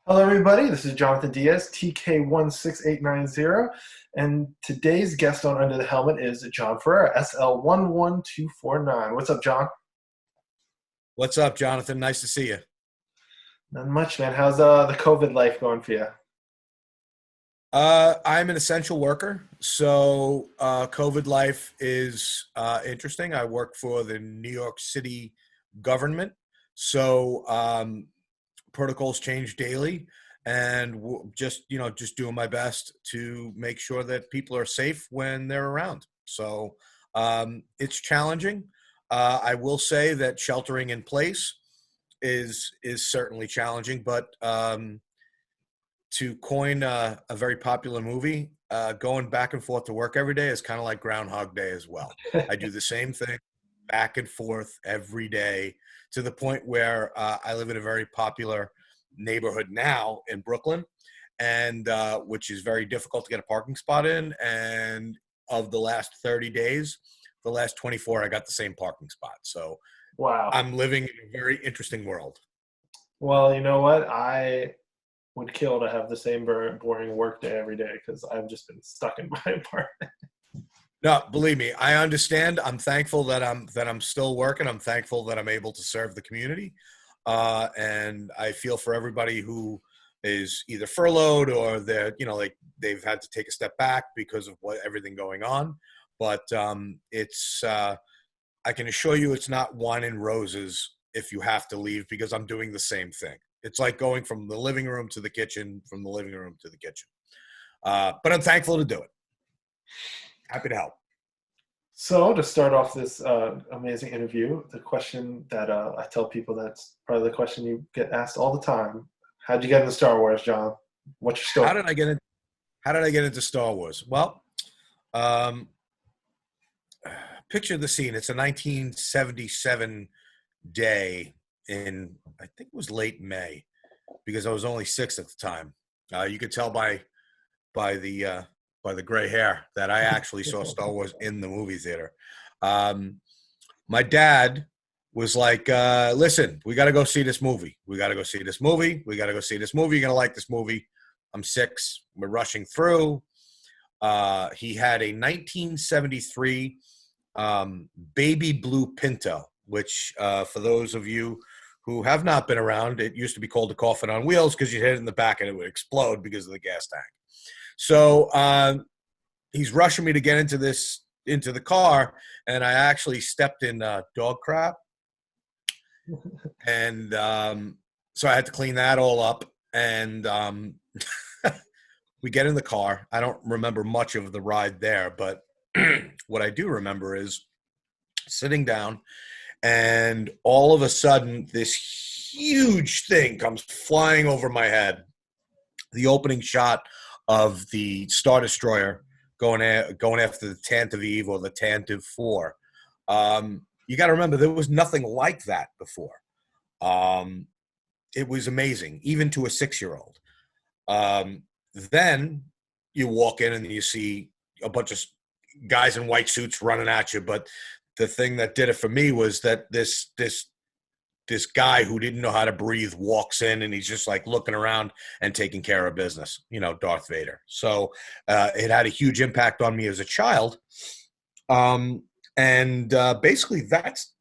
Hello, everybody. This is Jonathan Diaz, TK16890, and today's guest on Under the Helmet is John Ferrara, SL-11249. What's up, John? What's up, Jonathan? Nice to see you. Not much, man. How's the COVID life going for you? I'm an essential worker, so COVID life is interesting. I work for the New York City government, so protocols change daily, and just doing my best to make sure that people are safe when they're around. So it's challenging. I will say that sheltering in place is certainly challenging, but to coin a very popular movie, going back and forth to work every day is kind of like Groundhog Day as well. I do the same thing back and forth every day to the point where I live in a very popular neighborhood now in Brooklyn, and which is very difficult to get a parking spot in. And of the last 30 days, the last 24, I got the same parking spot. So Wow. I'm living in a very interesting world. Well, you know what? I would kill to have the same boring work day every day because I've just been stuck in my apartment. No, believe me, I understand. I'm thankful that I'm still working. I'm thankful that I'm able to serve the community, and I feel for everybody who is either furloughed or they've had to take a step back because of everything going on. But it's I can assure you it's not wine and roses if you have to leave, because I'm doing the same thing. It's like going from the living room to the kitchen, from the living room to the kitchen. But I'm thankful to do it. Happy to help. So, to start off this amazing interview, the question that I tell people that's probably the question you get asked all the time. How'd you get into Star Wars, John? What's your How story? did I get in? How did I get into Star Wars? Well, um, picture the scene. It's a 1977 day in, I think it was late May, because I was only 6 at the time. You could tell by the by the gray hair that I actually saw Star Wars in the movie theater. Um, my dad was like, "Listen, we got to go see this movie. We got to go see this movie. We got to go see this movie. You're gonna like this movie." I'm 6. We're rushing through. He had a 1973 baby blue Pinto, which for those of you who have not been around, it used to be called a coffin on wheels because you hit it in the back and it would explode because of the gas tank. So he's rushing me to get into the car, and I actually stepped in dog crap, and so I had to clean that all up. And we get in the car. I don't remember much of the ride there, but what I do remember is sitting down, and all of a sudden, this huge thing comes flying over my head. The opening shot of the Star Destroyer going after the Tantive Eve or the Tantive 4. You got to remember, there was nothing like that before. Um, it was amazing, even to a 6-year-old. Then you walk in and you see a bunch of guys in white suits running at you. But the thing that did it for me was that this guy who didn't know how to breathe walks in, and he's just like looking around and taking care of business, Darth Vader. So it had a huge impact on me as a child. And basically that's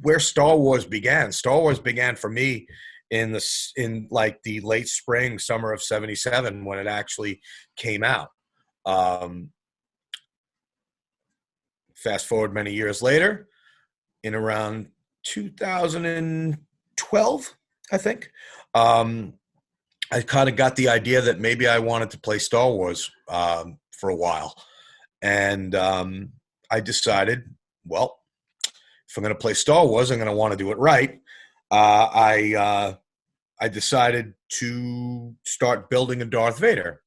where Star Wars began. Star Wars began for me in like the late spring, summer of '77 when it actually came out. Um, Fast forward many years later, in around 2012, I think, I kind of got the idea that maybe I wanted to play Star Wars for a while. And I decided, well, if I'm going to play Star Wars, I'm going to want to do it right. I decided to start building a Darth Vader,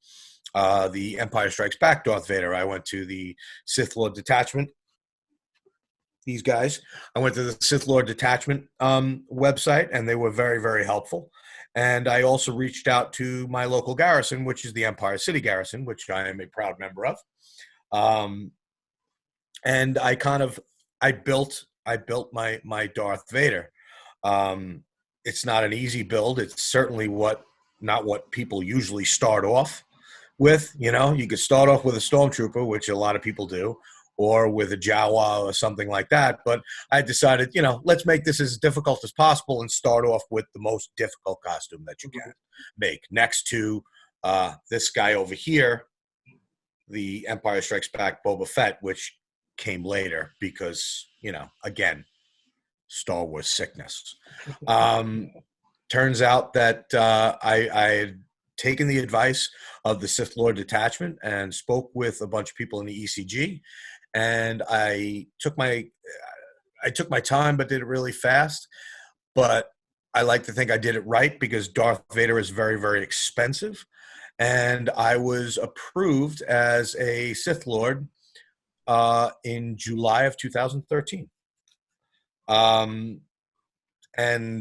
the Empire Strikes Back Darth Vader. I went to the Sith Lord detachment. These guys, I went to the Sith Lord detachment website, and they were very, very helpful. And I also reached out to my local garrison, which is the Empire City Garrison, which I am a proud member of. And I built my Darth Vader. It's not an easy build. It's certainly what not what people usually start off with. You could start off with a stormtrooper, which a lot of people do, or with a Jawa or something like that. But I decided, let's make this as difficult as possible and start off with the most difficult costume that you can make. Next to this guy over here, the Empire Strikes Back Boba Fett, which came later because, again, Star Wars sickness. Turns out that I had taken the advice of the Sith Lord detachment and spoke with a bunch of people in the ECG, and I took my time, but did it really fast. But I like to think I did it right because Darth Vader is very, very expensive, and I was approved as a Sith Lord in July of 2013. And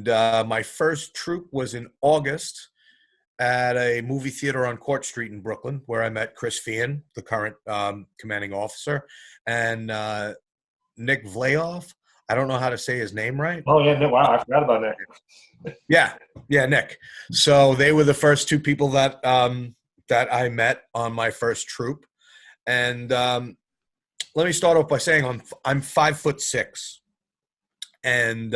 my first troop was in August at a movie theater on Court Street in Brooklyn, where I met Chris Fian, the current commanding officer, and Nick Vlahoff. I don't know how to say his name right. Oh, yeah. No, wow. I forgot about Nick. Yeah, Nick. So they were the first two people that I met on my first troop. And let me start off by saying I'm 5'6", and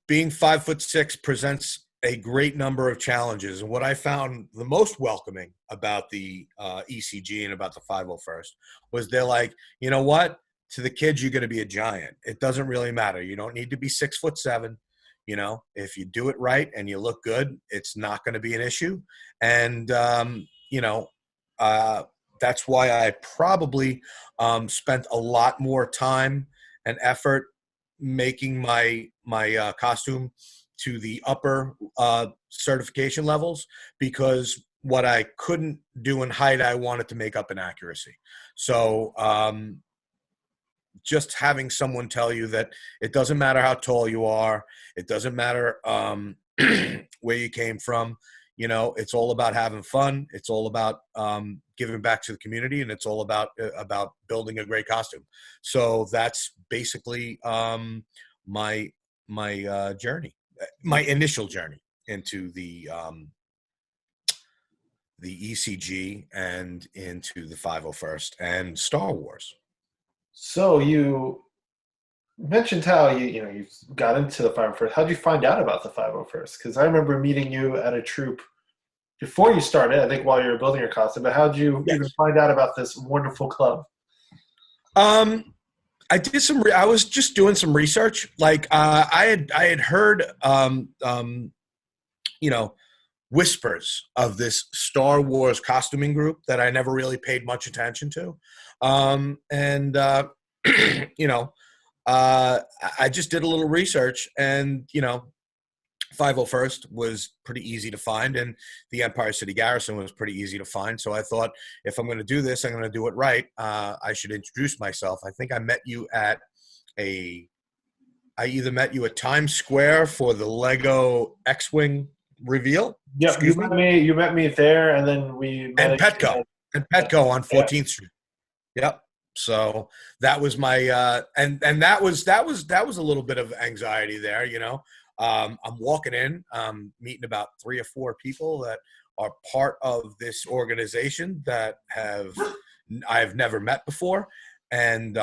being 5'6" presents a great number of challenges. And what I found the most welcoming about the ECG and about the 501st was they're like, you know what? To the kids, you're going to be a giant. It doesn't really matter. You don't need to be 6'7". If you do it right and you look good, it's not going to be an issue. And, that's why I probably spent a lot more time and effort making my costume to the upper certification levels, because what I couldn't do in height, I wanted to make up in accuracy. So just having someone tell you that it doesn't matter how tall you are, it doesn't matter where you came from, it's all about having fun. It's all about giving back to the community, and it's all about building a great costume. So that's basically my journey, my initial journey into the ECG and into the 501st and Star Wars. So you mentioned how you got into the 501st. How did you find out about the 501st? Because I remember meeting you at a troop before you started, I think, while you were building your costume. But how did you even find out about this wonderful club? I did I was just doing some research. Like I had heard, whispers of this Star Wars costuming group that I never really paid much attention to. I just did a little research, and 501st was pretty easy to find, and the Empire City Garrison was pretty easy to find. So I thought, if I'm going to do this, I'm going to do it right. I should introduce myself. I think I met you I either met you at Times Square for the Lego X-Wing reveal. Yep, you met me there, and then we met at Petco on 14th Street. Yep. So that was my and that was a little bit of anxiety there. I'm walking in, meeting about 3 or 4 people that are part of this organization that I've never met before, and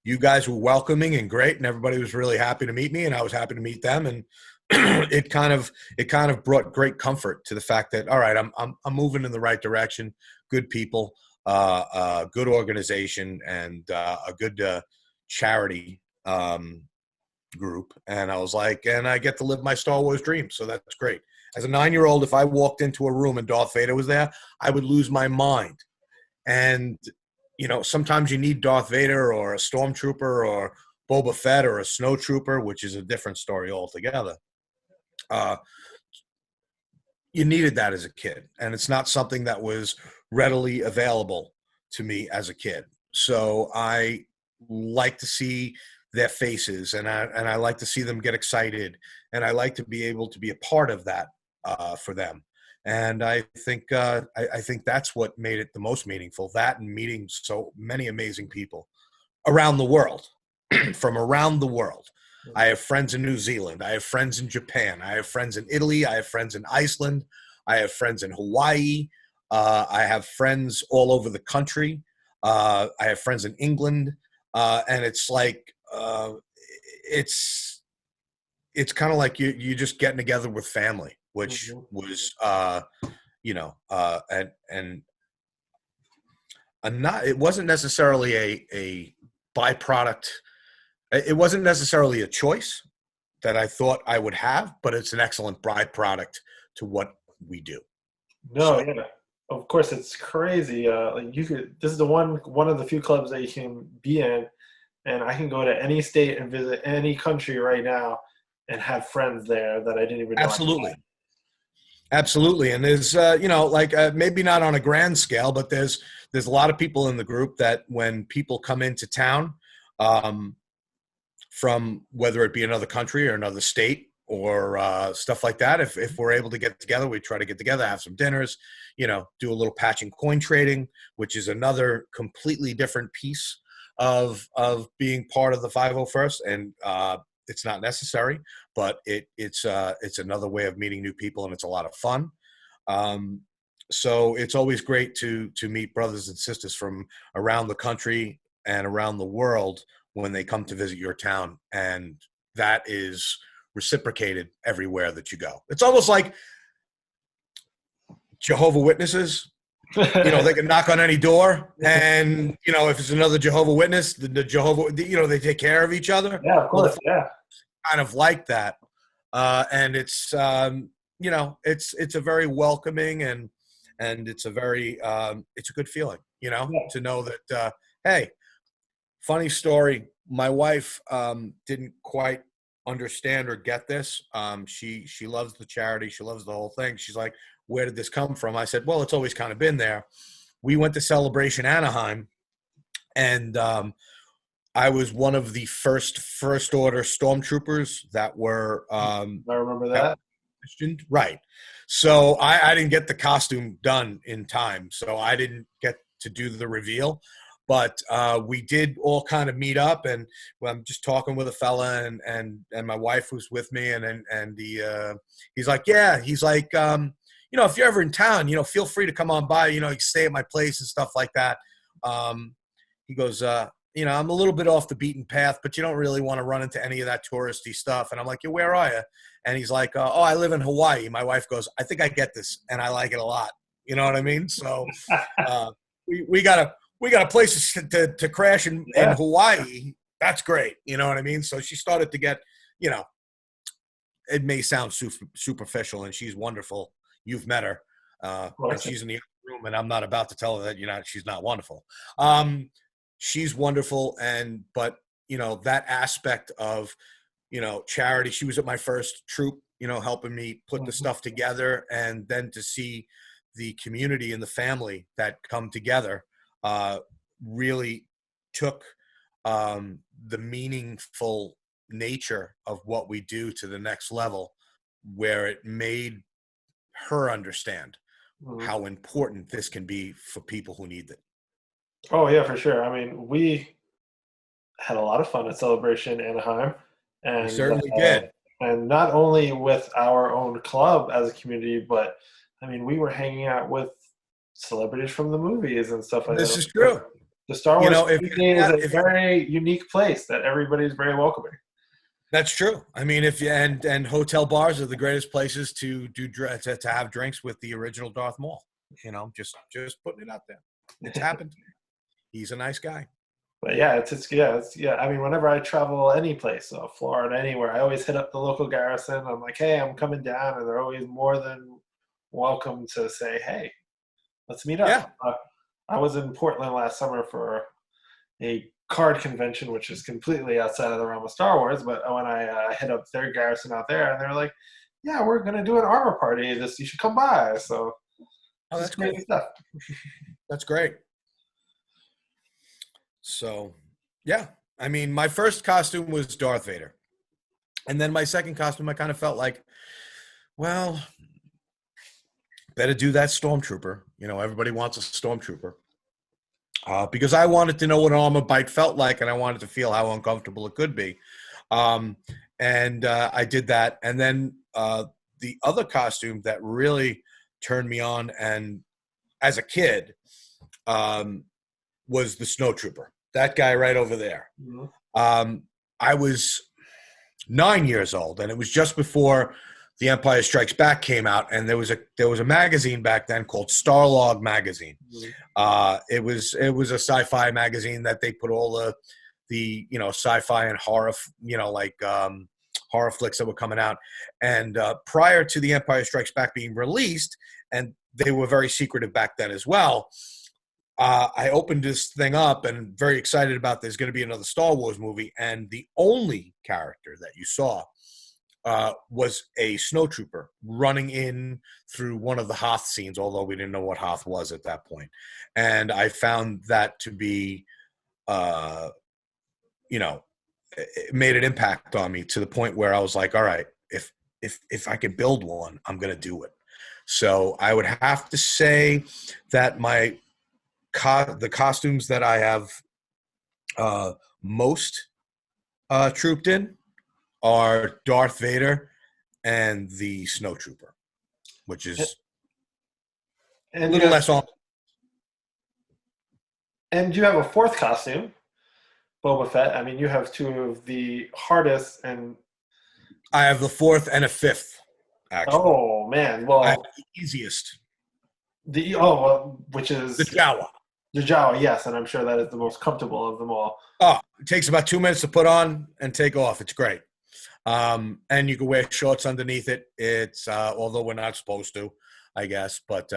you guys were welcoming and great, and everybody was really happy to meet me, and I was happy to meet them, and it kind of brought great comfort to the fact that, all right, I'm moving in the right direction. Good people, a good organization, and a good charity group. And I was like, and I get to live my Star Wars dream, so that's great. As a 9-year-old, if I walked into a room and Darth Vader was there, I would lose my mind. And sometimes you need Darth Vader or a stormtrooper or Boba Fett or a snowtrooper, which is a different story altogether. You needed that as a kid, and it's not something that was readily available to me as a kid. So I like to see their faces, and I like to see them get excited, and I like to be able to be a part of that for them. And I think that's what made it the most meaningful. That and meeting so many amazing people around the world, from around the world. I have friends in New Zealand. I have friends in Japan. I have friends in Italy. I have friends in Iceland. I have friends in Hawaii. I have friends all over the country. I have friends in England. And it's like, it's kind of like you just getting together with family, which was, and not, it wasn't necessarily a byproduct. It wasn't necessarily a choice that I thought I would have, but it's an excellent byproduct to what we do. No, yeah. Of course, it's crazy. Like you could. This is the one of the few clubs that you can be in, and I can go to any state and visit any country right now, and have friends there that I didn't even know. Absolutely. Absolutely. And there's, maybe not on a grand scale, but there's a lot of people in the group that when people come into town, from whether it be another country or another state or stuff like that, if we're able to get together, we try to get together, have some dinners, do a little patch and coin trading, which is another completely different piece of being part of the 501st. And it's not necessary, but it's another way of meeting new people, and it's a lot of fun. So it's always great to meet brothers and sisters from around the country and around the world when they come to visit your town, and that is reciprocated everywhere that you go. It's almost like Jehovah's Witnesses. They can knock on any door, and if it's another Jehovah's Witness, the Jehovah, they take care of each other. Yeah, of course. Yeah, kind of like that, and it's it's a very welcoming and it's a very it's a good feeling, to know that hey. Funny story. My wife didn't quite understand or get this. She loves the charity. She loves the whole thing. She's like, "Where did this come from?" I said, "Well, it's always kind of been there." We went to Celebration Anaheim, and I was one of the first order stormtroopers that were. I remember that. Right. So I didn't get the costume done in time, so I didn't get to do the reveal. But we did all kind of meet up, and I'm just talking with a fella, and my wife was with me, and he's like, if you're ever in town, feel free to come on by, you can stay at my place and stuff like that. He goes, I'm a little bit off the beaten path, but you don't really want to run into any of that touristy stuff. And I'm like, where are you? And he's like, I live in Hawaii. My wife goes, I think I get this, and I like it a lot. You know what I mean? So we got a place to crash in Hawaii. That's great. You know what I mean? So she started to get, it may sound superficial, and she's wonderful. You've met her. And she's in the other room, and I'm not about to tell her that she's not wonderful. She's wonderful. But that aspect of, charity, she was at my first troop, helping me put the stuff together, and then to see the community and the family that come together, really took the meaningful nature of what we do to the next level, where it made her understand how important this can be for people who need it. Oh yeah, for sure. I mean, we had a lot of fun at Celebration Anaheim, and we certainly did. And not only with our own club as a community, but I mean, we were hanging out with celebrities from the movies and stuff like that. This is true. The Star Wars community is a very unique place that everybody's very welcoming. That's true. I mean, and hotel bars are the greatest places to have drinks with the original Darth Maul. Just putting it out there. It's happened. He's a nice guy. But yeah, I mean, whenever I travel any place, Florida, anywhere, I always hit up the local Garrison. I'm like, hey, I'm coming down, and they're always more than welcome to say, hey, let's meet up. Yeah. I was in Portland last summer for a card convention, which is completely outside of the realm of Star Wars. But when I hit up their Garrison out there, and they were like, yeah, we're going to do an armor party. You should come by. So that's great stuff. That's great. So, yeah. I mean, my first costume was Darth Vader. And then my second costume, I kind of felt like, well, better do that Stormtrooper. Everybody wants a Stormtrooper. Because I wanted to know what an armor bite felt like, and I wanted to feel how uncomfortable it could be. And I did that. And then the other costume that really turned me on, and as a kid, was the Snow Trooper. That guy right over there. Mm-hmm. I was 9 years old, and it was just before The Empire Strikes Back came out, and there was a magazine back then called Starlog magazine. It was a sci-fi magazine that they put all the sci-fi and horror, horror flicks that were coming out. And prior to The Empire Strikes Back being released, and they were very secretive back then as well, I opened this thing up and very excited about there's going to be another Star Wars movie, and the only character that you saw was a snow trooper running in through one of the Hoth scenes, although we didn't know what Hoth was at that point. And I found that to be, it made an impact on me to the point where I was like, all right, if I could build one, I'm going to do it. So I would have to say that the costumes that I have most trooped in are Darth Vader and the Snow Trooper, which is a little less on. And you have a fourth costume, Boba Fett. I mean, you have two of the hardest, and I have the fourth and a fifth, actually. Oh, man. Well, I have the easiest. Which is the Jawa. The Jawa, yes, and I'm sure that is the most comfortable of them all. Oh, it takes about 2 minutes to put on and take off. It's great. And you can wear shorts underneath it. It's although we're not supposed to, I guess. But,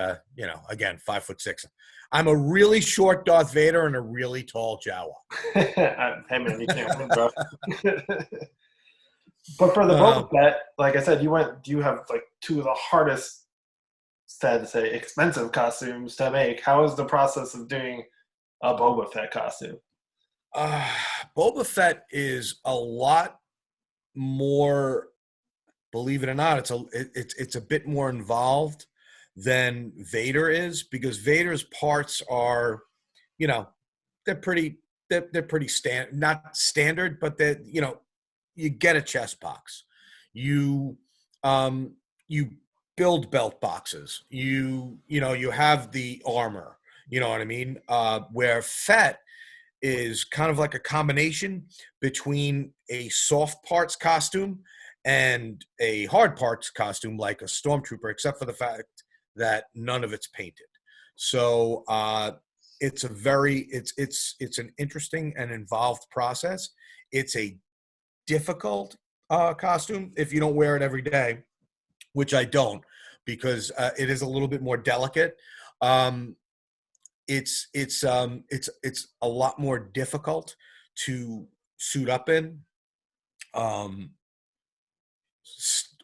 again, 5'6". I'm a really short Darth Vader and a really tall Jawa. Hey, man, you can't win, bro. But for the Boba Fett, like I said, you have like two of the hardest, sad to say, expensive costumes to make. How is the process of doing a Boba Fett costume? Boba Fett is a lot more, believe it or not, it's a bit more involved than Vader is, because Vader's parts are, they're pretty not standard, but they're, you get a chest box, you build belt boxes, you have the armor, you know what I mean? Where Fett is kind of like a combination between a soft parts costume and a hard parts costume, like a stormtrooper, except for the fact that none of it's painted. So it's an interesting and involved process. It's a difficult costume if you don't wear it every day, which I don't, because it is a little bit more delicate. It's a lot more difficult to suit up in.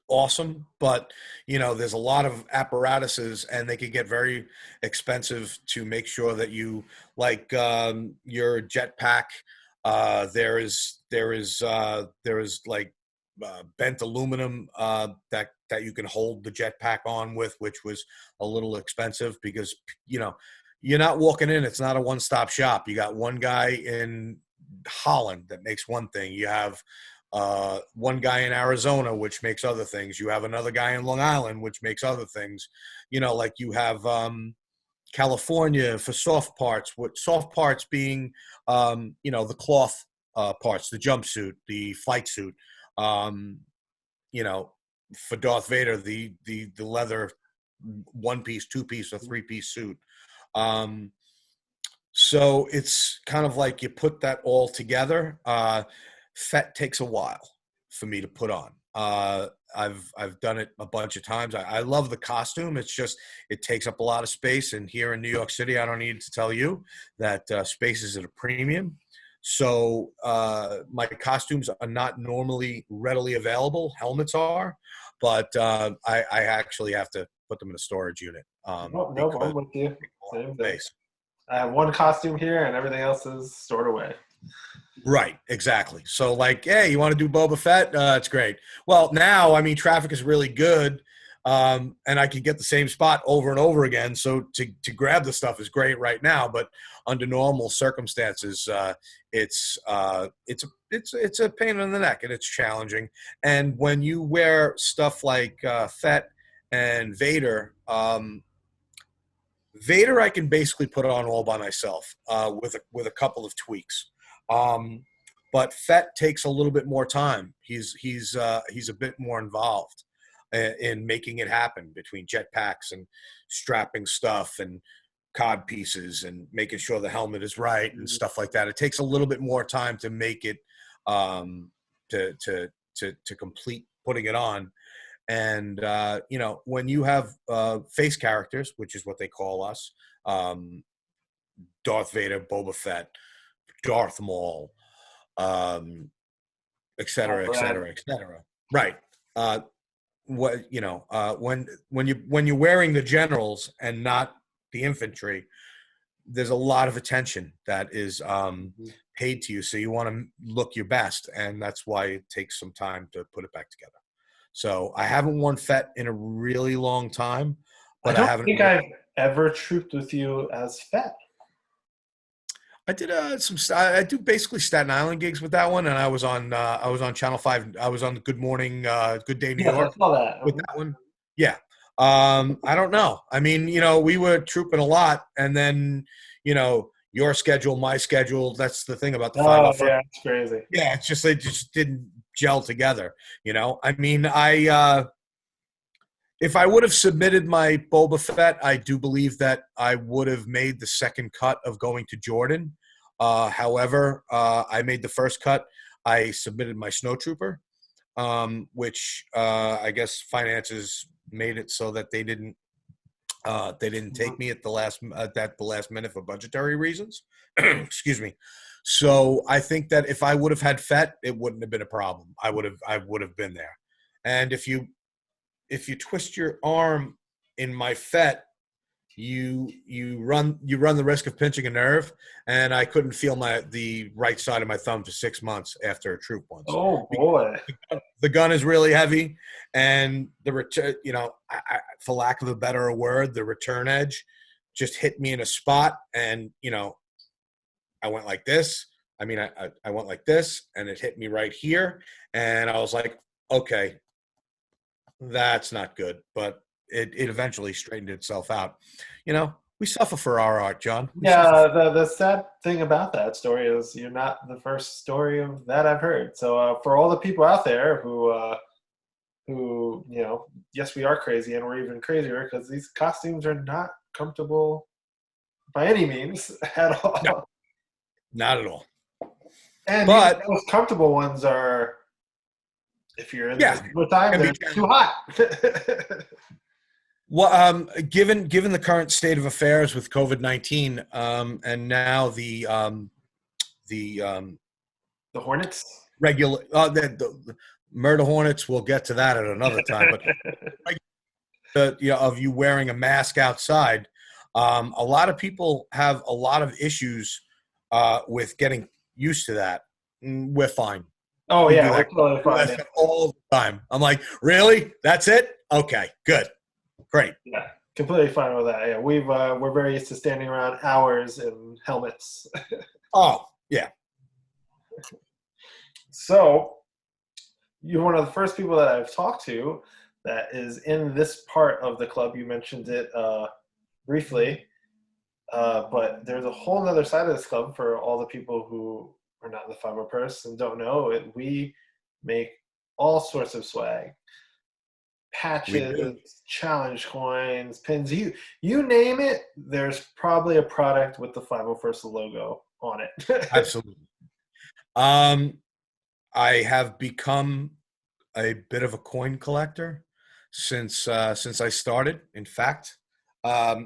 Awesome, but there's a lot of apparatuses, and they can get very expensive to make sure that you, like, your jetpack. There is like bent aluminum that you can hold the jetpack on with, which was a little expensive because you're not walking in. It's not a one-stop shop. You got one guy in Holland that makes one thing. You have one guy in Arizona, which makes other things. You have another guy in Long Island, which makes other things. Like you have California for soft parts, with soft parts being, the cloth parts, the jumpsuit, the flight suit, for Darth Vader, the leather 1-piece, 2-piece, or 3-piece suit. So it's kind of like you put that all together. Fett takes a while for me to put on. I've done it a bunch of times. I love the costume. It's just, it takes up a lot of space. And here in New York City, I don't need to tell you that space is at a premium. So my costumes are not normally readily available. Helmets are, but I actually have to put them in a storage unit. No, I'm with you. Same thing. I have one costume here, and everything else is stored away. Right, exactly. So, like, hey, you want to do Boba Fett? It's great. Well, now, I mean, traffic is really good. and I can get the same spot over and over again. So to grab the stuff is great right now, but under normal circumstances, it's a pain in the neck and it's challenging. And when you wear stuff like Fett and Vader, Vader I can basically put on all by myself with a couple of tweaks. But Fett takes a little bit more time. He's a bit more involved in making it happen between jetpacks and strapping stuff and cod pieces and making sure the helmet is right and stuff like that. It takes a little bit more time to make it to complete putting it on. And when you have face characters, which is what they call us, Darth Vader, Boba Fett, Darth Maul, et cetera, et cetera, et cetera. Right. When you're wearing the generals and not the infantry, there's a lot of attention that is paid to you. So you want to look your best, and that's why it takes some time to put it back together. So I haven't worn Fett in a really long time, but I don't think I've ever trooped with you as Fett. I did I do basically Staten Island gigs with that one, and I was on Channel 5. I was on Good Morning, Good Day New York. I saw that with that one. Yeah. I don't know. I mean, we were trooping a lot, and then your schedule, my schedule. That's the thing about the 501st. Yeah, it's crazy. Yeah, it's just they just didn't gel together. I mean, if I would have submitted my Boba Fett, I do believe that I would have made the second cut of going to Jordan. However, I made the first cut. I submitted my Snowtrooper, which I guess finances made it so that they didn't take me at the last minute for budgetary reasons. Excuse me. So I think that if I would have had Fett, it wouldn't have been a problem. I would have been there. And if you twist your arm in my Fett, you run the risk of pinching a nerve, and I couldn't feel the right side of my thumb for 6 months after a troop once. Oh boy, the gun is really heavy, and the return, for lack of a better word, the return edge just hit me in a spot, and I went like this. I mean, I went like this, and it hit me right here, and I was like, okay, that's not good, but it eventually straightened itself out. We suffer for our art, John. The sad thing about that story is you're not the first story of that I've heard. So for all the people out there who yes, we are crazy, and we're even crazier because these costumes are not comfortable by any means at all. No, not at all. And but those comfortable ones are, if you're in the time, they're too hot. Well, given the current state of affairs with COVID-19, and now the Hornets, the murder hornets, we'll get to that at another time. But of you wearing a mask outside, a lot of people have a lot of issues with getting used to that. We're fine. Oh yeah, we're totally fine. All the time. I'm like, really? That's it? Okay, good. Great. Yeah, completely fine with that. Yeah, we're very used to standing around hours in helmets. Oh, yeah. So you're one of the first people that I've talked to that is in this part of the club. You mentioned it briefly, but there's a whole other side of this club for all the people who are not in the 501st and don't know it. We make all sorts of swag. Patches, challenge coins, pins, you name it, there's probably a product with the 501st logo on it. Absolutely. I have become a bit of a coin collector since I started. In fact, I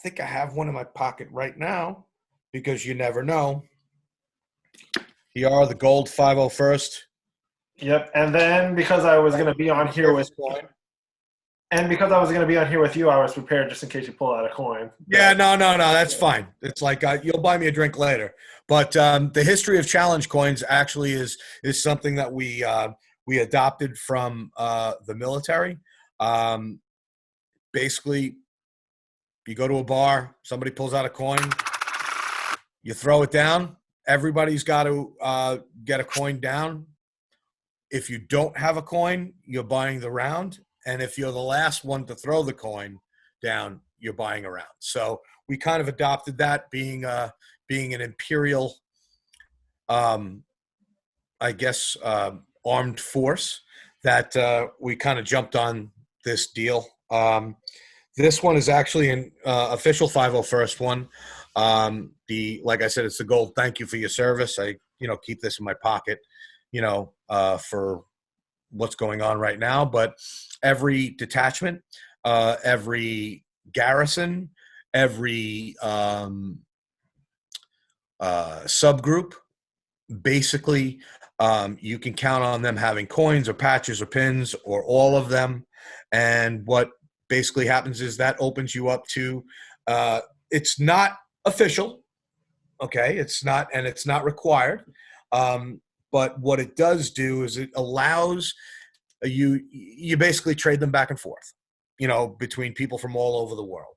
think I have one in my pocket right now because you never know. Here are the gold 501st. Yep, and then because I was going to be on here with you, I was prepared just in case you pull out a coin. Yeah, no, that's fine. It's like you'll buy me a drink later. But the history of challenge coins actually is something that we adopted from the military. Basically, you go to a bar, somebody pulls out a coin, you throw it down. Everybody's got to get a coin down. If you don't have a coin, you're buying the round. And if you're the last one to throw the coin down, you're buying a round. So we kind of adopted that, being an imperial, I guess, armed force, that we kind of jumped on this deal. This one is actually an official 501st one. Like I said, it's the gold thank you for your service. I keep this in my pocket, for what's going on right now. But every detachment, every garrison, every subgroup, basically, you can count on them having coins or patches or pins or all of them. And what basically happens is that opens you up to, it's not official, okay? It's not required. But what it does do is it allows you basically trade them back and forth, between people from all over the world.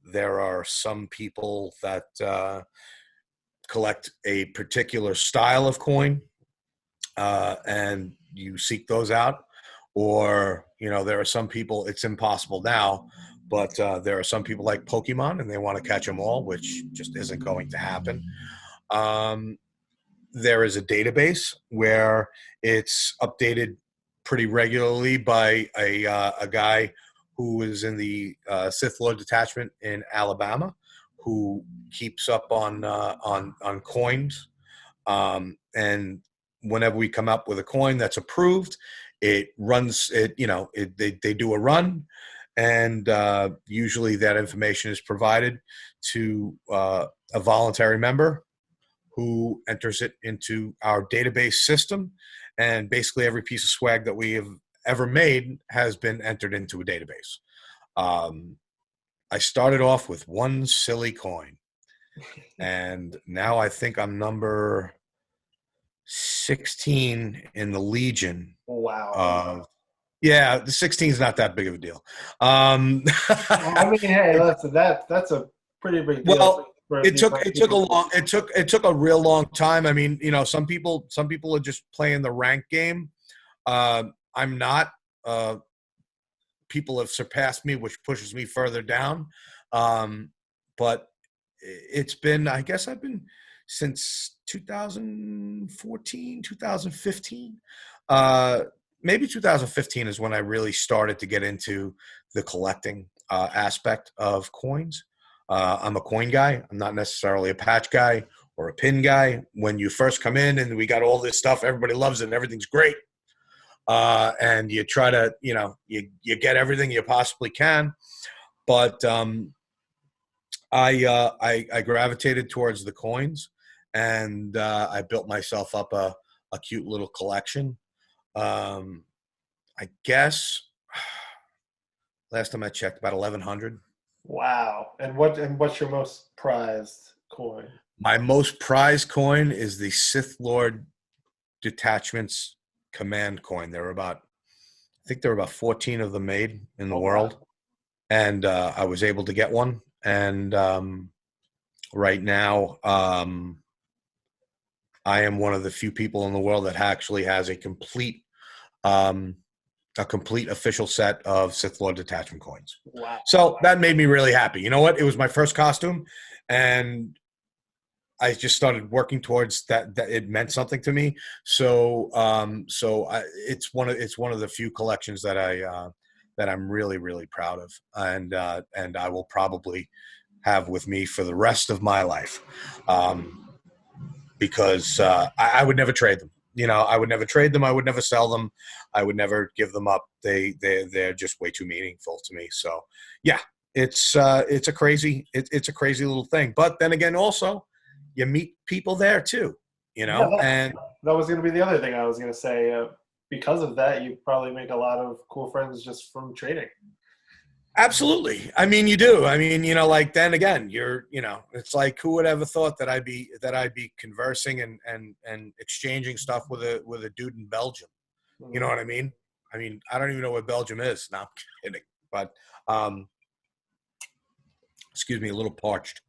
There are some people that collect a particular style of coin, and you seek those out. Or, there are some people, it's impossible now, but there are some people like Pokemon and they want to catch them all, which just isn't going to happen. There is a database where it's updated pretty regularly by a guy who is in the Sith Lord detachment in Alabama, who keeps up on coins. And whenever we come up with a coin that's approved, it runs it. They do a run, and usually that information is provided to a voluntary member who enters it into our database system. And basically every piece of swag that we have ever made has been entered into a database. I started off with one silly coin, and now I think I'm number 16 in the Legion. Wow. Yeah, the 16 is not that big of a deal. I mean, hey, that's a pretty big deal. Well, it took a real long time. I mean, some people are just playing the rank game. I'm not. People have surpassed me, which pushes me further down. But it's been, I guess I've been since 2014, 2015. Maybe 2015 is when I really started to get into the collecting aspect of coins. I'm a coin guy. I'm not necessarily a patch guy or a pin guy. When you first come in and we got all this stuff, everybody loves it and everything's great. And you try to, you get everything you possibly can. But I gravitated towards the coins, and I built myself up a cute little collection. I guess last time I checked, about 1,100. Wow. And what's your most prized coin? My most prized coin is the Sith Lord Detachment's command coin. I think there were about 14 of them made in the world. Wow. And I was able to get one. And right now, I am one of the few people in the world that actually has a complete official set of Sith Lord detachment coins. Wow. So that made me really happy. You know what? It was my first costume, and I just started working towards that it meant something to me. So it's one of the few collections that I'm really, really proud of, and I will probably have with me for the rest of my life, because I would never trade them. I would never trade them. I would never sell them. I would never give them up. They're just way too meaningful to me. So yeah, it's a crazy little thing. But then again, also you meet people there too, and that was going to be the other thing I was going to say. Because of that, you probably make a lot of cool friends just from trading. Absolutely. I mean, you do. I mean, then again, it's like, who would ever thought that I'd be conversing and exchanging stuff with a dude in Belgium? You know what I mean? I mean, I don't even know where Belgium is. No, I'm kidding. But um, excuse me, a little parched.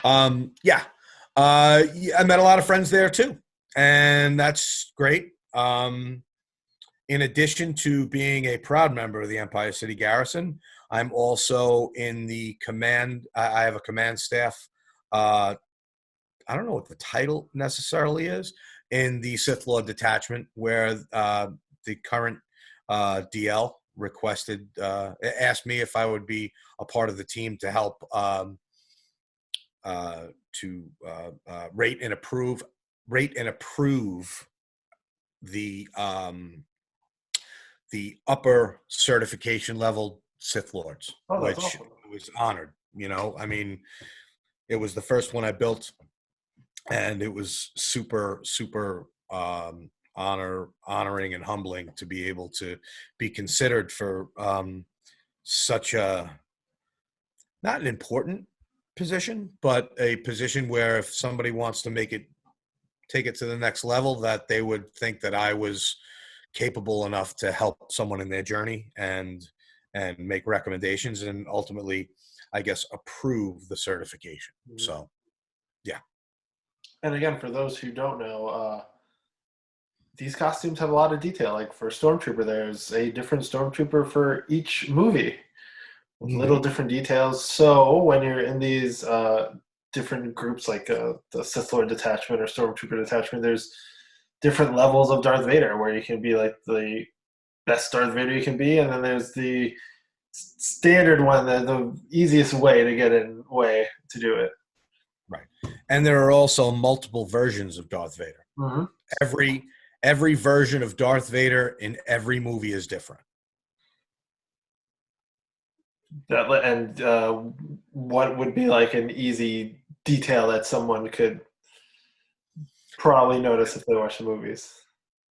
Yeah. I met a lot of friends there too, and that's great. In addition to being a proud member of the Empire City Garrison, I'm also in the command. I have a command staff. I don't know what the title necessarily is in the Sith Lord detachment, where the current DL asked me if I would be a part of the team to help rate and approve the upper certification level Sith Lords, Oh, that's which awesome. I was honored. I mean, it was the first one I built, and it was super, super honoring and humbling to be able to be considered for such a not an important position, but a position where if somebody wants to take it to the next level, that they would think that I was capable enough to help someone in their journey and make recommendations and ultimately, I guess, approve the certification. Mhm. So, yeah. And again, for those who don't know, these costumes have a lot of detail. Like for Stormtrooper, there's a different Stormtrooper for each movie with little Mm-hmm. different details. So when you're in these different groups, like the Sith Lord detachment or Stormtrooper detachment, there's different levels of Darth Vader where you can be like the best Darth Vader you can be, and then there's the standard one, the easiest way to get in way to do it. Right. And there are also multiple versions of Darth Vader. Mm-hmm. Every version of Darth Vader in every movie is different. And what would be like an easy detail that someone could probably notice if they watch the movies?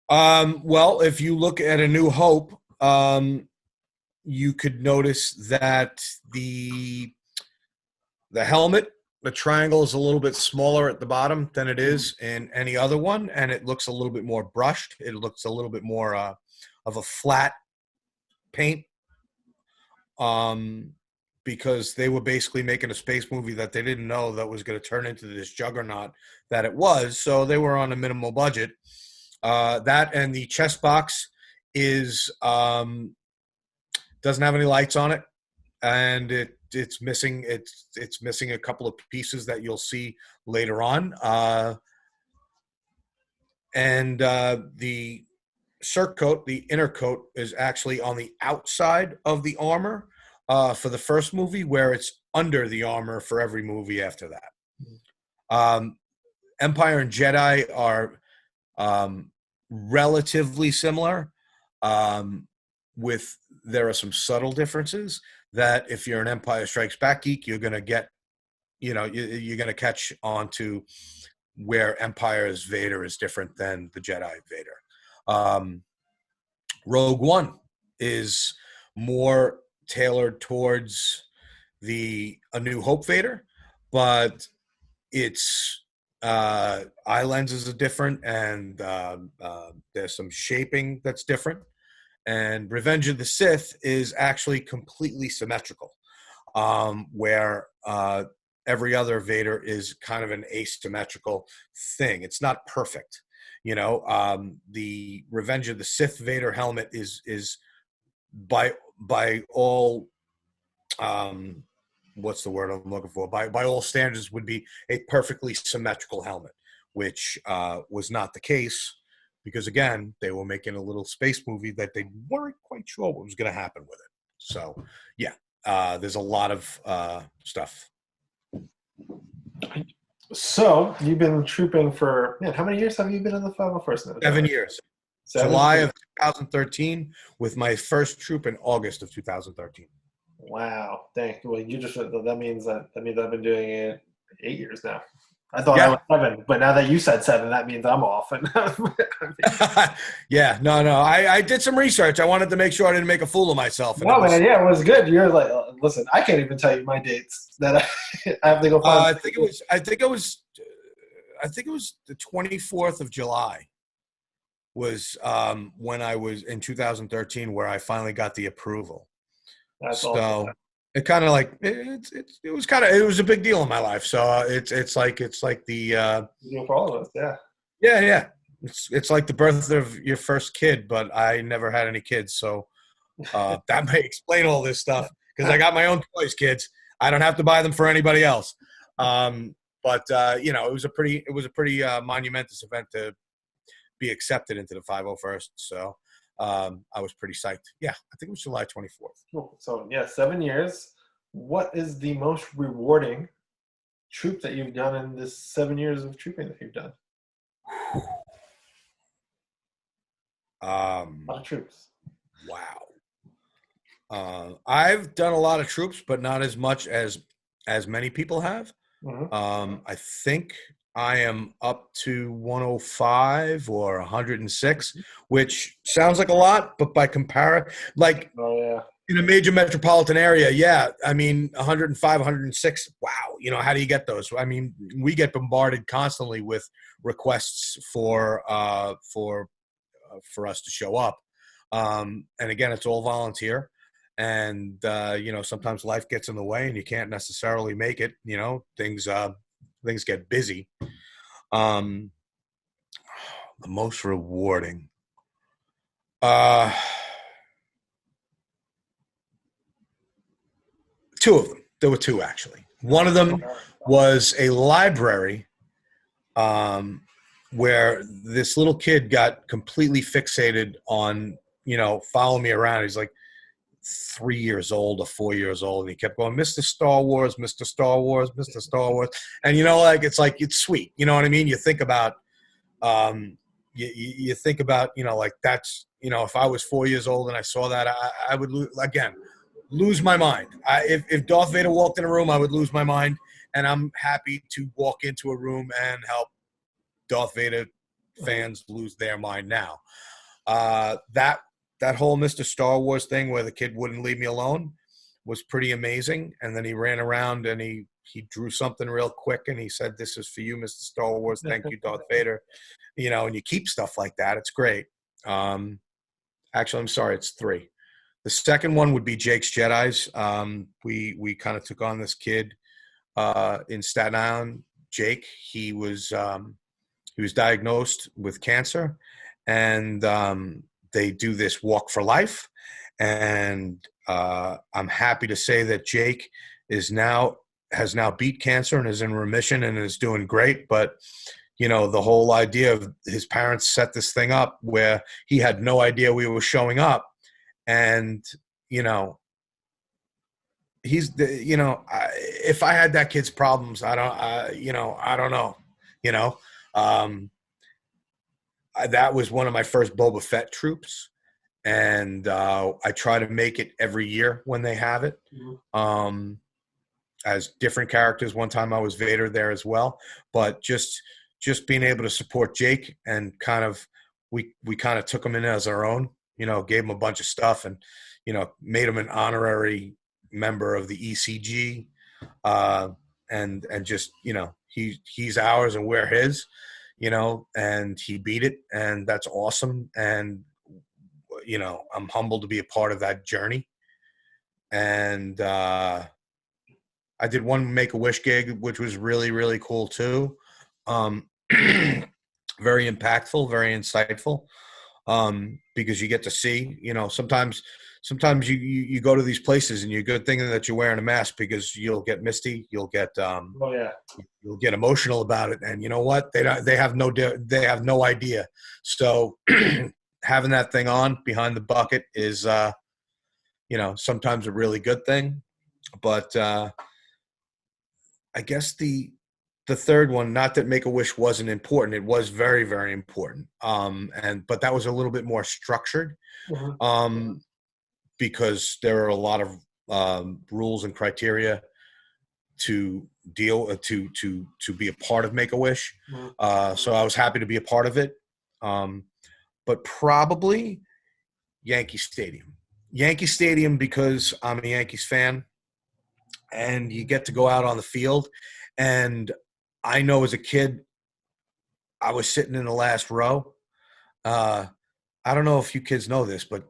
Well, if you look at A New Hope, you could notice that the helmet, the triangle is a little bit smaller at the bottom than it is in any other one, and it looks a little bit more brushed. It looks a little bit more of a flat paint, because they were basically making a space movie that they didn't know that was going to turn into this juggernaut that it was. So they were on a minimal budget. That and the chest box is doesn't have any lights on it, and it's missing a couple of pieces that you'll see later on. And the surcoat, the inner coat, is actually on the outside of the armor for the first movie, where it's under the armor for every movie after that. Empire and Jedi are relatively similar, with there are some subtle differences that if you're an Empire Strikes Back geek, you're going to get, you're going to catch on to where Empire's Vader is different than the Jedi Vader. Rogue One is more tailored towards A New Hope Vader, but its eye lenses are different, and there's some shaping that's different. And Revenge of the Sith is actually completely symmetrical, where every other Vader is kind of an asymmetrical thing. It's not perfect. The Revenge of the Sith Vader helmet is by all what's the word I'm looking for? By all standards, would be a perfectly symmetrical helmet, which was not the case because, again, they were making a little space movie that they weren't quite sure what was going to happen with it. So, yeah, there's a lot of stuff. So you've been trooping for, man, how many years have you been in the 501st now? 7 years. 7 July years. of 2013, with my first troop in August of 2013. Wow, dang! Well, that means I've been doing it 8 years now. I thought I was 7, but now that you said 7, that means I'm off. And Yeah, no, I did some research. I wanted to make sure I didn't make a fool of myself. No, man, yeah, it was good. You're like, listen, I can't even tell you my dates that I have to go find. I think it was the 24th of July was when I was in 2013, where I finally got the approval. That's awesome. So it kind of like it was a big deal in my life. So it's like the You for all of us, yeah. yeah. It's like the birth of your first kid, but I never had any kids, so that may explain all this stuff because I got my own toys, kids. I don't have to buy them for anybody else. But you know, it was a pretty monumentous event to be accepted into the 501st. So I was pretty psyched. Yeah, I think it was July 24th. Cool. So yeah, 7 years. What is the most rewarding troop that you've done in this 7 years of trooping that you've done? A lot of troops. Wow. I've done a lot of troops, but not as much as many people have. Mm-hmm. I think I am up to 105 or 106, which sounds like a lot, but by comparison, like Oh yeah. in a major metropolitan area, yeah, I mean 105, 106. Wow, you know, how do you get those? I mean, we get bombarded constantly with requests for us to show up, and again, it's all volunteer. And you know, sometimes life gets in the way, and you can't necessarily make it. You know, things get busy. The most rewarding. Two of them. There were two, actually. One of them was a library where this little kid got completely fixated on, you know, follow me around. He's like 3 years old or 4 years old, and he kept going, Mr. Star Wars, Mr. Star Wars, Mr. Star Wars. And, you know, like, it's sweet. You know what I mean? You think about, you think about, you know, like that's, you know, if I was 4 years old and I saw that, I would lose my mind. If Darth Vader walked in a room, I would lose my mind. And I'm happy to walk into a room and help Darth Vader fans lose their mind now. That whole Mr. Star Wars thing where the kid wouldn't leave me alone was pretty amazing. And then he ran around and he drew something real quick and he said, "This is for you, Mr. Star Wars. Thank you, Darth Vader." You know, and you keep stuff like that. It's great. Actually, I'm sorry, it's three. The second one would be Jake's Jedi's. We kind of took on this kid in Staten Island. Jake, he was diagnosed with cancer, and they do this walk for life. And I'm happy to say that Jake has now beat cancer and is in remission and is doing great. But you know, the whole idea of his parents set this thing up where he had no idea we were showing up. And, you know, if I had that kid's problems, I don't know, you know, that was one of my first Boba Fett troops. And I try to make it every year when they have it. As different characters. One time I was Vader there as well, but just being able to support Jake and kind of, we kind of took him in as our own, you know, gave him a bunch of stuff and, you know, made him an honorary member of the ECG. And just, you know, he's ours and we're his, you know, and he beat it, and that's awesome. And, you know, I'm humbled to be a part of that journey. And I did one Make-A-Wish gig, which was really, really cool too. Very impactful, very insightful, because you get to see, you know, sometimes you go to these places and you're good thinking that you're wearing a mask because you'll get misty, you'll get you'll get emotional about it, and you know what, they have no idea. So having that thing on behind the bucket is you know, sometimes a really good thing. But I guess the third one, not that Make-A-Wish wasn't important, it was very, very important. But that was a little bit more structured, because there are a lot of rules and criteria to deal to be a part of Make-A-Wish. So I was happy to be a part of it. But probably Yankee Stadium, because I'm a Yankees fan, and you get to go out on the field. And I know as a kid, I was sitting in the last row. Uh, I don't know if you kids know this, but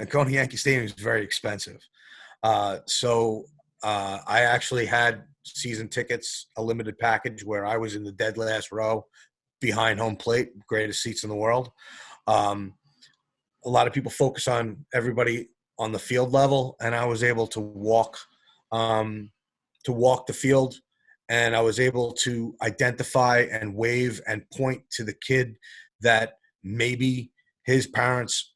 going to Yankee Stadium is very expensive. So I actually had season tickets, a limited package where I was in the dead last row behind home plate, greatest seats in the world. Um, a lot of people focus on everybody on the field level, and I was able um, to walk the field, and I was able to identify and wave and point to the kid that maybe his parents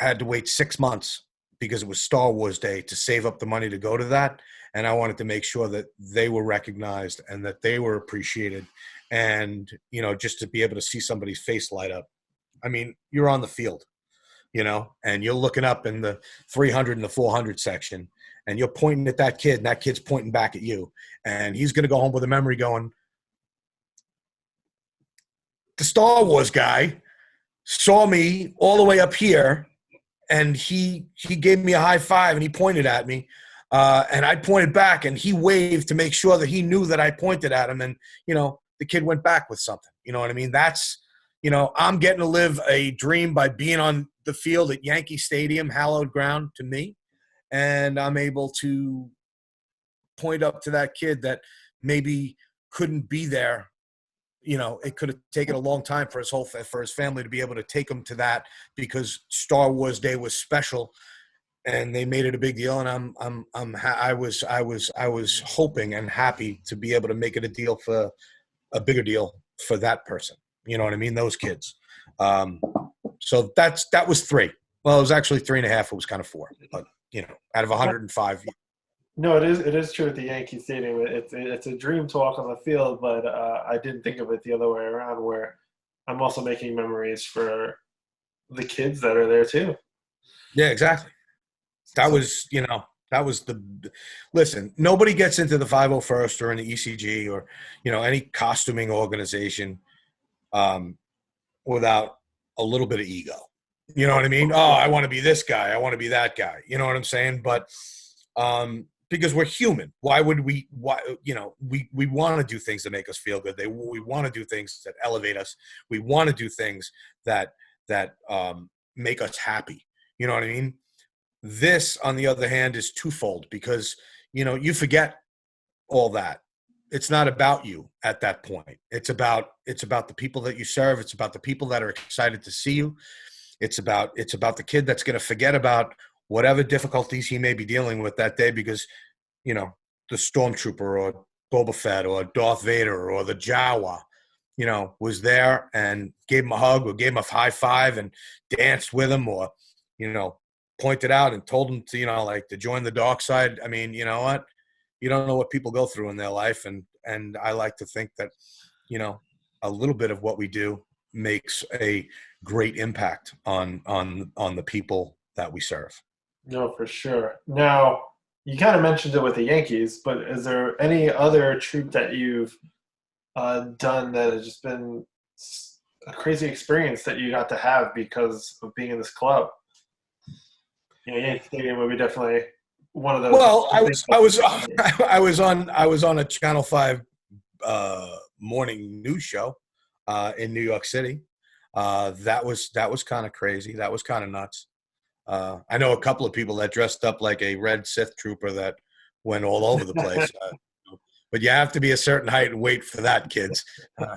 had to wait 6 months because it was Star Wars Day to save up the money to go to that. And I wanted to make sure that they were recognized and that they were appreciated. And, just to be able to see somebody's face light up. I mean, you're on the field, and you're looking up in the 300 and the 400 section, and you're pointing at that kid, and that kid's pointing back at you. And he's going to go home with a memory going, the Star Wars guy saw me all the way up here, and he gave me a high five, and he pointed at me, and I pointed back, and he waved to make sure that he knew that I pointed at him, and the kid went back with something. You know what I mean? That's I'm getting to live a dream by being on the field at Yankee Stadium, hallowed ground to me, and I'm able to point up to that kid that maybe couldn't be there. It could have taken a long time for his family to be able to take him to that because Star Wars Day was special, and they made it a big deal. And I was hoping and happy to be able to make it a bigger deal for that person. You know what I mean? Those kids. So that was three. Well, it was actually 3.5. It was kind of four, but out of 105. No, it is true at the Yankee Stadium. It's a dream to walk on the field, but I didn't think of it the other way around, where I'm also making memories for the kids that are there too. Yeah, exactly. That So was, that was listen, nobody gets into the 501st or in the ECG or, any costuming organization without a little bit of ego. You know what I mean? Oh, I want to be this guy. I want to be that guy. You know what I'm saying? But because we're human, why would we? Why we want to do things that make us feel good. We want to do things that elevate us. We want to do things that make us happy. You know what I mean? This, on the other hand, is twofold because you forget all that. It's not about you at that point. It's about the people that you serve. It's about the people that are excited to see you. It's about the kid that's going to forget about whatever difficulties he may be dealing with that day because you know the stormtrooper or Boba Fett or Darth Vader or the Jawa was there and gave him a hug or gave him a high five and danced with him or you know pointed out and told him to like to join the dark side. I mean, you know what? You don't know what people go through in their life, and I like to think that a little bit of what we do makes a great impact on the people that we serve. no, for sure. Now you kind of mentioned it with the Yankees, but is there any other troop that you've done that has just been a crazy experience that you got to have because of being in this club? Yankee Stadium would be definitely one of those. Well, I was on a Channel 5 morning news show in New York City. That was kind of crazy. That was kind of nuts. I know a couple of people that dressed up like a red Sith trooper that went all over the place. But you have to be a certain height and weight for that, kids.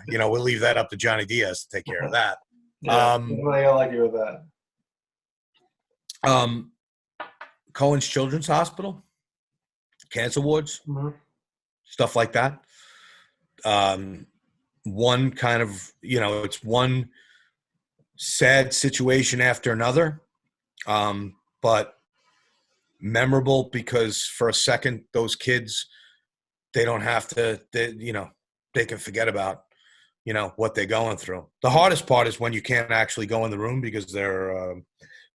We'll leave that up to Johnny Diaz to take care of that. Yeah, Um, definitely I like you with that. um, Cohen's Children's Hospital, cancer wards, Mhm. stuff like that. Um, one kind of, it's one sad situation after another, but memorable because for a second, those kids, they don't have to, they can forget about, what they're going through. The hardest part is when you can't actually go in the room because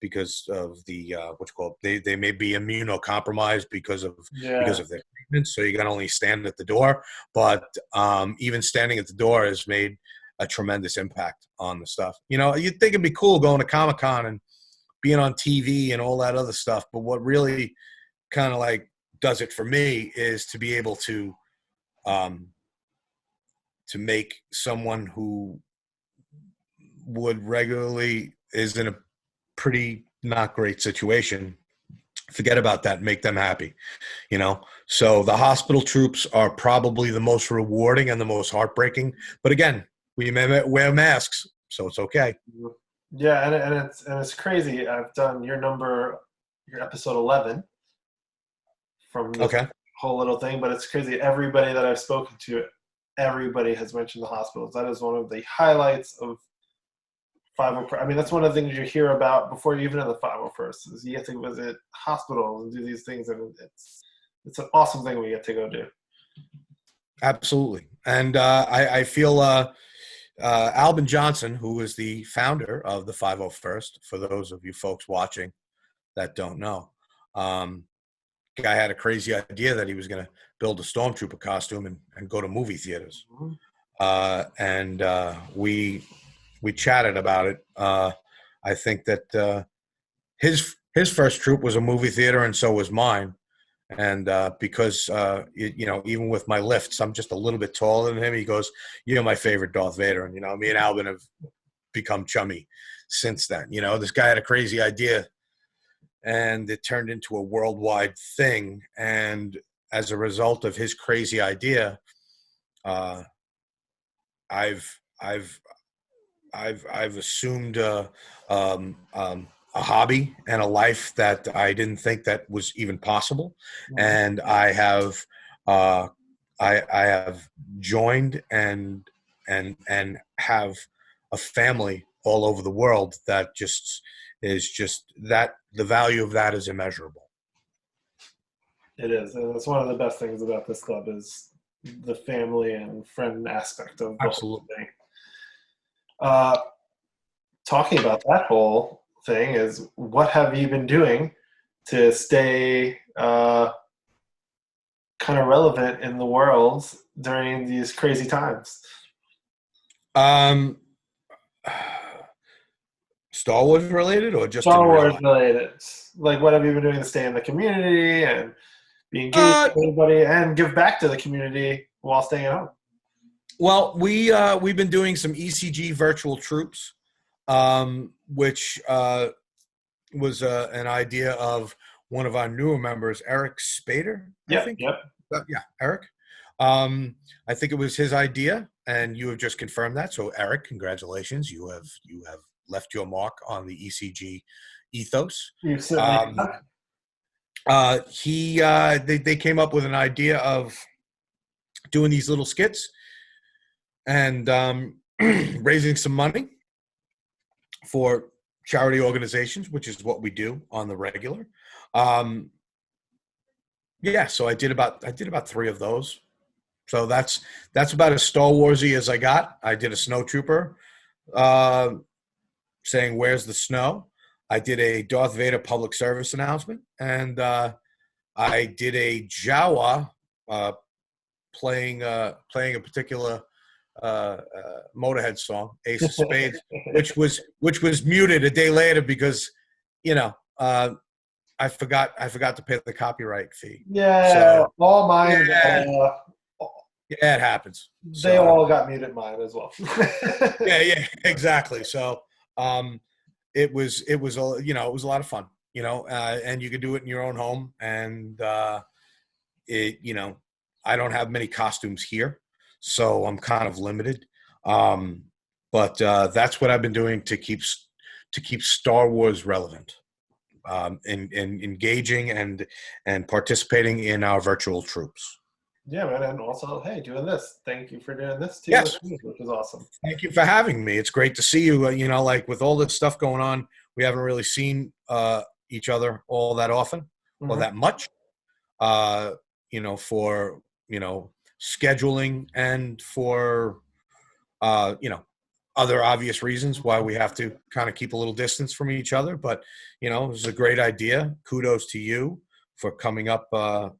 because of the what's called they may be immunocompromised because Yeah. of their treatment, so you can only stand at the door. But even standing at the door has made a tremendous impact on the stuff. You'd think it'd be cool going to Comic-Con and being on TV and all that other stuff, but what really kind of like does it for me is to be able um, to make someone who would regularly is in a pretty not great situation, forget about that and make them happy, you know? So the hospital troops are probably the most rewarding and the most heartbreaking. But again, we may wear masks, so it's okay. Yeah, and it's crazy. I've done your episode 11 from this Okay. whole little thing, but it's crazy. Everybody that I've spoken to, everybody has mentioned the hospitals. That is one of the highlights of 501st. I mean, that's one of the things you hear about before you even in the 501st is you get to visit hospitals and do these things, and it's an awesome thing we get to go do. Absolutely. And I feel Albin Johnson, who is the founder of the 501st, for those of you folks watching that don't know, guy had a crazy idea that he was going to build a stormtrooper costume and go to movie theaters. And we chatted about it. I think that his first troop was a movie theater, and so was mine. And because even with my lifts, I'm just a little bit taller than him. He goes, "You're my favorite Darth Vader," and me and Albin have become chummy since then. This guy had a crazy idea, and it turned into a worldwide thing. And as a result of his crazy idea, I've assumed a hobby and a life that I didn't think that was even possible, and I have joined and have a family all over the world that is that the value of that is immeasurable. It is, and it's one of the best things about this club is the family and friend aspect of the whole thing. Talking about that whole thing is, what have you been doing to stay kind of relevant in the world during these crazy times? Star Wars related or just Star in real Wars life? related. Like, what have you been doing to stay in the community and be engaged with everybody and give back to the community while staying at home? Well, we've been doing some ECG Virtual Troops, which was an idea of one of our newer members, Eric Spader. Yeah, Eric. I think it was his idea, and you have just confirmed that. So, Eric, congratulations! You have left your mark on the ECG ethos. You certainly They came up with an idea of doing these little skits and raising some money for charity organizations, which is what we do on the regular. So I did about 3 of those. So that's about as Star Warsy as I got. I did a snowtrooper saying, "Where's the snow?" I did a Darth Vader public service announcement, and I did a Jawa playing a particular Motorhead song, Ace of Spades, which was muted a day later because I forgot to pay the copyright fee. Yeah, so, all mine. Yeah, it happens. They all got muted mine as well. yeah, exactly. So it was a lot of fun, and you could do it in your own home. And I don't have many costumes here, so I'm kind of limited. But that's what I've been doing to keep Star Wars relevant, in engaging and participating in our virtual troops. Yeah, man, and also, hey, doing this. Thank you for doing this too, yes, which is awesome. Thank you for having me. It's great to see you. Like with all this stuff going on, we haven't really seen each other all that often or that much. For scheduling and for other obvious reasons why we have to kind of keep a little distance from each other. But it was a great idea. Kudos to you for coming up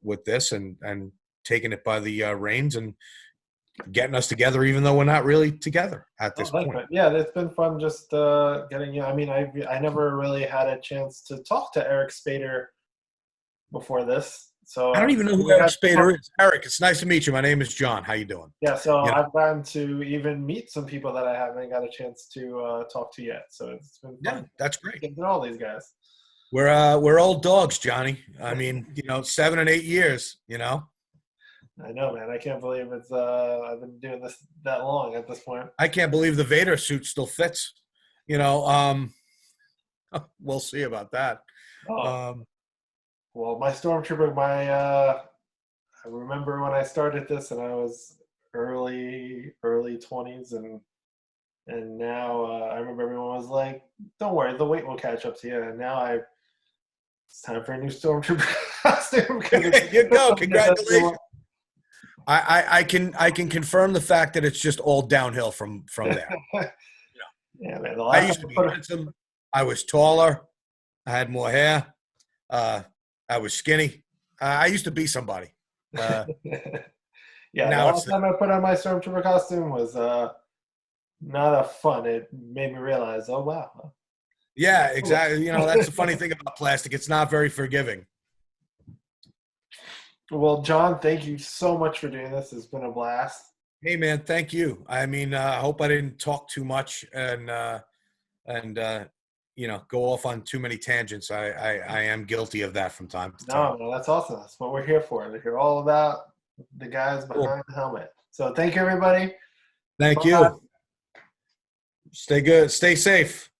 with this and taking it by the reins and getting us together, even though we're not really together at this point. Yeah, it's been fun just getting you. I mean, I never really had a chance to talk to Eric Spader before this. So I don't even know who we Eric got Spader is. Eric, it's nice to meet you. My name is John. How you doing? yeah. So You know, I've gotten to even meet some people that I haven't got a chance to talk to yet. So it's been yeah, fun that's great. getting to know all these guys. We're old dogs, Johnny. I mean, 7 and 8 years. I know, man. I can't believe it's. I've been doing this that long at this point. I can't believe the Vader suit still fits. You know, we'll see about that. Oh Um, well, my stormtrooper. I remember when I started this, and I was early 20s, and now I remember everyone was like, "Don't worry, the weight will catch up to you." And now it's time for a new stormtrooper costume because there you it's go. something that does Congratulations. I can confirm the fact that it's just all downhill from there. Yeah, man. The I last used time to I be put handsome. I was taller. I had more hair. I was skinny. I used to be somebody. yeah, the Now it's last time I put on my stormtrooper costume was not a fun. It made me realize, oh wow. yeah, exactly. That's the funny thing about plastic. It's not very forgiving. Well, John, thank you so much for doing this. It's been a blast. Hey, man, thank you. I mean, I hope I didn't talk too much and go off on too many tangents. I am guilty of that from time to time. No, that's awesome. That's what we're here for. To hear all about the guys Cool. behind the helmet. So thank you, everybody. Thank Bye. you. Stay good. Stay safe.